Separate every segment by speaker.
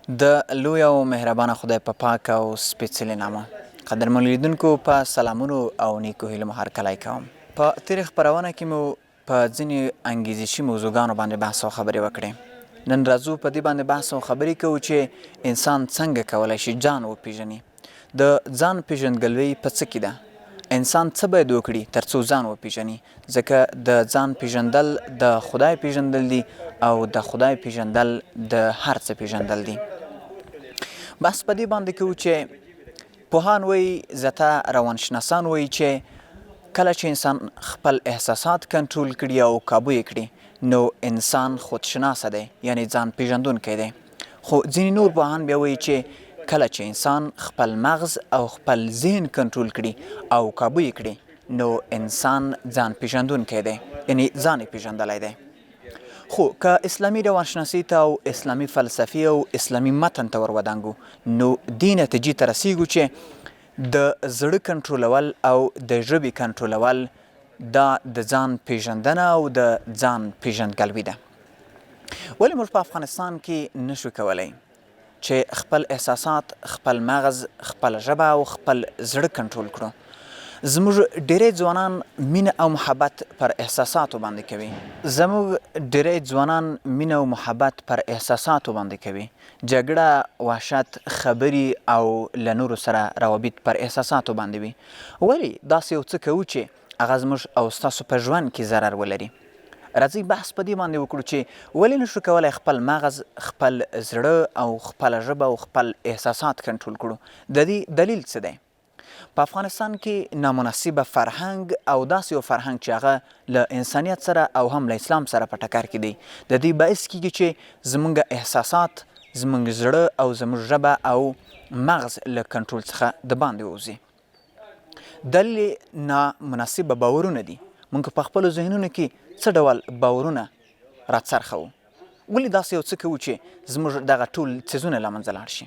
Speaker 1: د لوی او مهربانه خدای په پاک او سپېڅلي نامه قدرمنو لیدونکو په سلامونو او نیکو هیلو مو هرکلی کوم. په تېرې خپرونه کې مو په ځینې انګیزشي موضوعګانو باندې بحث او خبرې وکړې. نن راځو په دې باندې بحث او خبرې کوو چې انسان څنګه کولی شي ځان وپېژني. د ځان پېژندګلوۍ په څه کې ده؟ انسان څه باید وکړي تر څو ځان وپېژني؟ ځکه د ځان پېژندل د خدای پېژندل دي او د خدای پېژندل د هر څه پېژندل دي. بحث په دې باندې کوو چې پوهان وایي، ځکه روانشناسان وایي چې کله چې انسان خپل احساسات کنټرول کړي او کابو یې کړي نو انسان خودشناسه دی، یعنی ځان پېژندونکی دی. خو ځینې نور پوهان بیا وایي چې کله چې انسان خپل مغز او خپل ذهن کنټرول کړي او کابو یې کړي نو انسان ځان پېژندونکی دی، یعنی ځان یې پېژندلی دی. خو که اسلامي روانشناسي ته او اسلامي فلسفي او اسلامي متن ته ورودانګو نو دې نتیجې ته رسیږو چې د زړه کنټرولول او د ژبې کنټرولول دا د ځان پېژندنه او د ځان پېژندګلوي ده. ولې موږ په افغانستان کې نشو کولی چې خپل احساسات، خپل مغز، خپل ژبه او خپل زړه کنټرول کړو؟ زموږ ډیری ځوانان مینه او محبت پر احساساتو باندې کوي. زموږ ډیری ځوانان مینه او محبت پر احساساتو باندې کوي. جګړه، وحشت، خبرې او له نورو سره روابط پر احساساتو باندې وي. ولې داسې یو څه کوو چې هغه زموږ او ستاسو په ژوند کې ضرر ولري؟ راځئ بحث په دې باندې وکړو چې ولې نشو کولی خپل مغز، خپل زړه او خپله ژبه او خپل احساسات کنټرول کړو. د دې دلیل څه دی؟ په افغانستان کې نامناسبه فرهنګ او داسې یو فرهنګ چې هغه له انسانیت سره او هم له اسلام سره په ټکر کې دی، د دې باعث کیږي چې زموږ احساسات، زموږ زړه او زموږ ژبه او مغز له کنټرول څخه د باندې ووځي. دلیل نامناسبه باورونه دي. موږ په خپلو ذهنونو کې څه ډول باورونه راڅرخوو؟ ولې داسې یو څه کوو چې زموږ دغه ټول څیزونه له منځه لاړ شي؟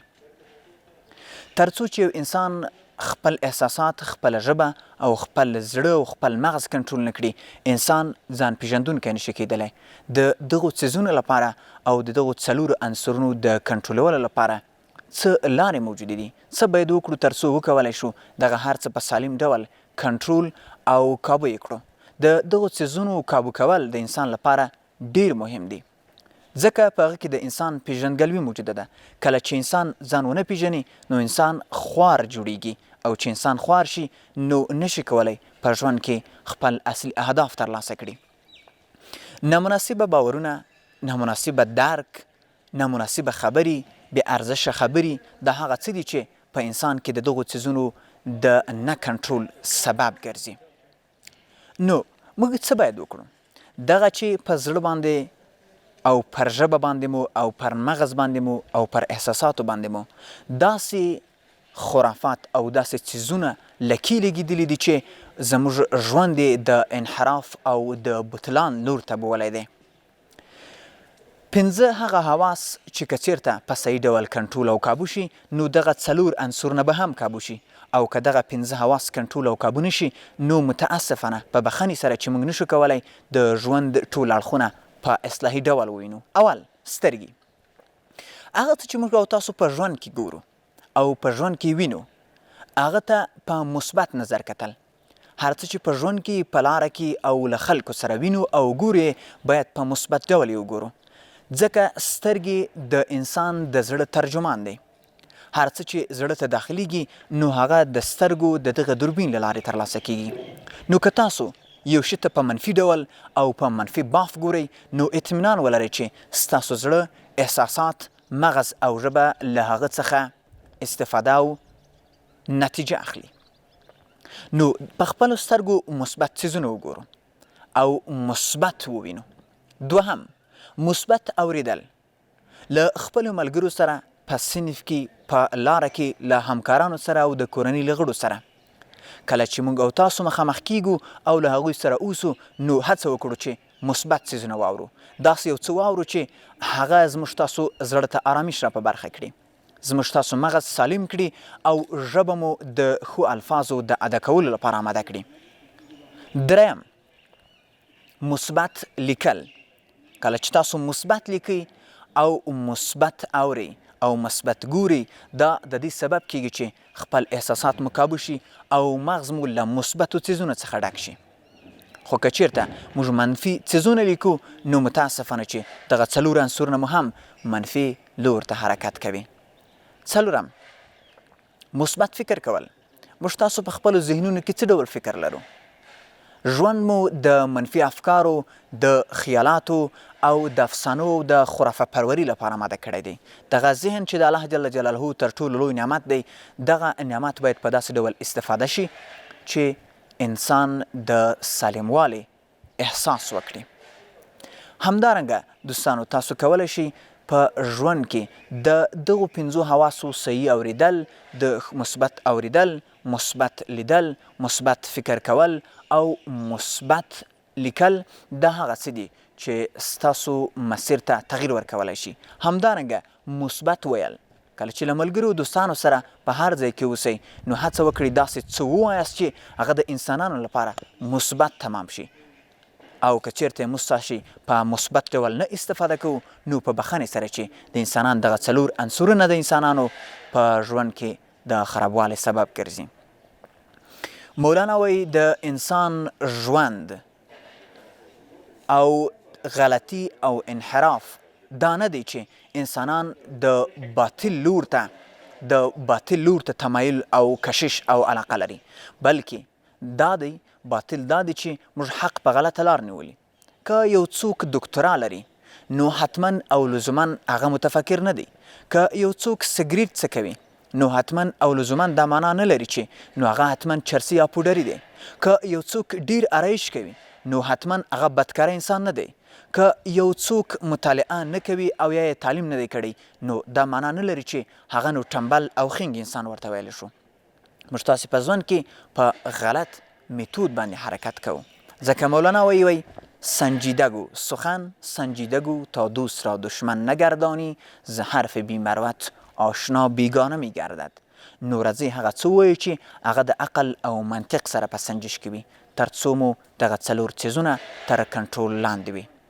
Speaker 1: تر څو چې یو انسان خپل احساسات، خپل ژبه او خپل زړه او خپل مغز کنټرول نه کړي، انسان ځان پېژندونکی نشي کېدلی. د دغو څیزونو لپاره او د دغو څلورو عنصرونو د کنټرولولو لپاره څه لارې موجودې دي؟ څه باید وکړو تر څو وکولی شو دغه هر څه په سالم ډول کنټرول او کابو یې کړو؟ د دغو څیزونو کابو کول د انسان لپاره ډیر مهم دی، ځکه په هغه کې د انسان پېژندګلوي موجوده ده. کله چې انسان ځان ونه پېژني نو انسان خوار جوړیږي، او چې انسان خوار شي نو نشي کولی په ژوند کې خپل اصلي اهداف ترلاسه کړي. نامناسبه باورونه، نامناسبه درک، نامناسبه خبرې، بې ارزشه خبرې دا هغه څه دي چې په انسان کې د دغو څیزونو د نه کنټرول سبب ګرځي. نو موږ څه باید وکړو؟ دغه چې په زړه باندې او پر ژبه باندې مو او پر مغز باندې مو او پر احساساتو باندې مو داسې خرافات او داسې څیزونه لکې لګېدلي دي چې زموږ ژوند د انحراف او د بطلان لور ته بیولی دی. 5 هغه حواس چې که چېرته په صحیح ډول کنټرول او کابو شي نو دغه 4 عنصرونه به هم کابو شي، او که دغه 5 حواس کنټرول او کابو نشي نو متاسفانه په بخښنې سره چې موږ نشو کولی د ژوند ټول اړخونه په اصلاحي ډول ووینو. اول سترګې. هغه څه چې موږ او تاسو په ژوند کې ګورو او په ژوند کې وینو هغه ته په مثبت نظر کتل. هر څه چې په ژوند کې، په لاره کې او له خلکو سره وینو او ګورو باید په مثبت ډول یې وګورو، ځکه سترګې د انسان د زړه ترجمان دی. هر څه چې زړه ته داخلیږي نو هغه د سترګو د دغه دوربین له لارې ترلاسه کیږي. نو که تاسو یو شي ته په منفي ډول او په منفي باف ګورئ نو اطمینان ولرئ چې ستاسو زړه، احساسات، مغز او ژبه له هغه څخه استفاده او نتیجه اخلي. نو په خپلو سترګو مثبت څیزونه وګورو او مثبت ووینو. دوهم، مثبت اوریدل. له خپلو ملګرو سره په صنف کې، په لاره کې، له همکارانو سره او د کورنۍ له غړو سره کله چې موږ او تاسو مخامخ کیږو او له هغوی سره اوسو نو هڅه وکړو چې مثبت څیزونه واورو، داسې یو څه واورو چې هغه زموږ تاسو زړه ته ارامش را په برخه کړي، زموږ تاسو مغز سالم کړي او ژبه مو د ښو الفاظو د ادا کولو لپاره آماده کړي. دریم، مثبت لیکل. کله چې تاسو مثبت لیکئ او مثبت اورئ او مثبت ګوري دا د دې سبب کیږي چې خپل احساسات مو کابو شي او مغز مو له مثبتو څیزونو څخه ډک شي. خو که چیرته موږ منفي څیزونه لیکو نو متاسفانه چې دغه څلور عنصرونه مو هم منفي لور ته حرکت کوي. څلورم، مثبت فکر کول. موږ تاسو په خپلو ذهنونو کې څه ډول فکر لرو؟ ژوند مو د منفي افکارو، د خیالاتو او د افسانو او د خرافه پروري لپاره آماده کړی دی. دغه ذهن چې د الله جل جلاله تر ټولو لوی نعمت دی، دغه نعمت باید په داسې ډول استفاده شي چې انسان د سالموالي احساس وکړي. همدارنګه دوستانو، تاسو کولی شئ په ژوند کې د دغو پنځو حواسو صحیح اوریدل، د مثبت اوریدل، مثبت لیدل، مثبت فکر کول او مثبت لیکل دا هغه څه دي چې ستاسو مسیر ته تغییر ورکولی شي. همدارنګه مثبت ویل. کله چې له ملګرو دوستانو سره په هر ځای کې اوسئ نو هڅه وکړئ داسې څه ووایاست چې هغه د انسانانو لپاره مثبت تمام شي. او که چیرته موږ ستاسې په مثبت ډول نه استفاده کوو نو په بخښنې سره چې د انسانانو دغه څلور عنصرونه د انسانانو په ژوند کې د خرابوالي سبب ګرځي. مولانا وایي د انسان ژوند او غلطي او انحراف دا نه دی چې انسانان د باطل لور ته تمایل او کشش او علاقه لري، بلکې دا دی باطل دا دی چې موږ حق په غلطه لار نیولي. که یو څوک دکترا لري نو حتما او لزوما هغه متفکر نه دی. که یو څوک سګریټ څکوي نو حتما او لزوما دا معنا نه لري چې نو هغه حتما چرسي یا پوډري دی. که یو څوک ډیر آرایش کوي نو حتما هغه بدکاره انسان نه دی. که یو څوک مطالعه نه کوي او یا یې تعلیم نه دی کړی نو دا معنا نه لري چې هغه نو ټمبل او خنګ انسان ورته ویلی شو. موږ تاسې په ژوند کې په غلط میتود باندې حرکت کوو. ځکه مولانا وی سنجیده گو سخن سنجیده گو تا دوست را دشمن نگردانی ز حرف بی مروت آشنا بیگانه می گردد. نورزی هغه څه وایي چې هغه د عقل او منطق سره په سنجش کې وي تر څو مو دغه څلور څیزونه تر کنټرول لاندې وي.